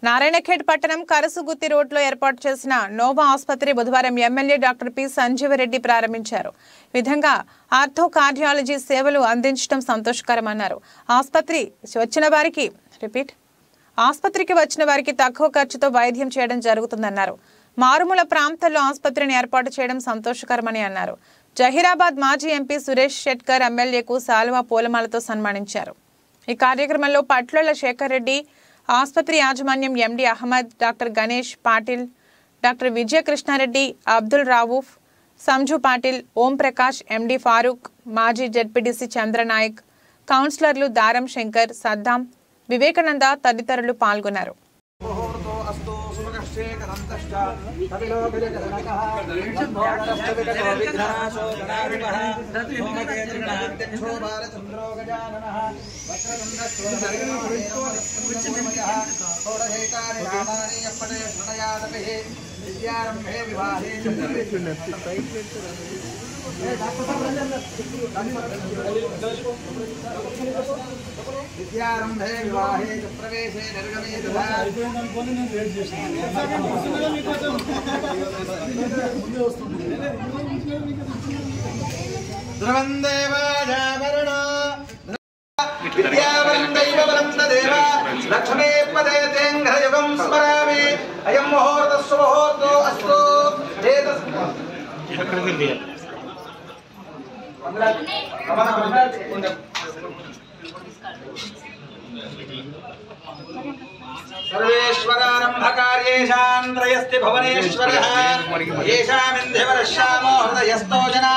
నారాయణఖేడ్ పట్టణం కరసుగుత్తి రోడ్లో ఏర్పాటు చేసిన నోవా ఆసుపత్రి బుధవారం ఎమ్మెల్యే డాక్టర్ పి సంజీవరెడ్డి ప్రారంభించారు. ఈ విధంగా ఆర్థో కార్డియాలజీ సేవలు అందించడం సంతోషకరమన్నారు. ఆసుపత్రికి వచ్చిన వారికి తక్కువ ఖర్చుతో వైద్యం చేయడం జరుగుతుందన్నారు. మారుమూల ప్రాంతాల్లో ఆసుపత్రిని ఏర్పాటు చేయడం సంతోషకరమని అన్నారు. జహీరాబాద్ మాజీ ఎంపీ సురేష్ షెట్కర్ ఎమ్మెల్యేకు సాల్వా పూలమాలతో సన్మానించారు. ఈ కార్యక్రమంలో పట్లల శేఖర్ రెడ్డి, ఆసుపత్రి యాజమాన్యం ఎండి అహ్మద్, డాక్టర్ గణేష్ పాటిల్, డాక్టర్ విజయ కృష్ణారెడ్డి, అబ్దుల్ రావూఫ్, సంజు పాటిల్, ఓం ప్రకాష్, ఎండి ఫారూక్, మాజీ జెడ్పీటీసీ చంద్రనాయక్, కౌన్సిలర్లు దారం శంకర్, సద్దాం, వివేకానంద తదితరులు పాల్గొన్నారు. విద్యారంభే వివాహే ప్రవేశే నిర్గమే ధ్రువం దేవాజావరణ విద్యావరం దైవవరందేవ లక్ష్మీ పదే తేంఘ్రయుగం స్మరామి. అయం ముహూర్తస్సు ముహూర్తో అస్తు. सर्वेश्वरारंभकार्येषां त्रयस्ति भुवनेश्वरः येषामिन्ध्यवरश्यामो हृदयस्थो जना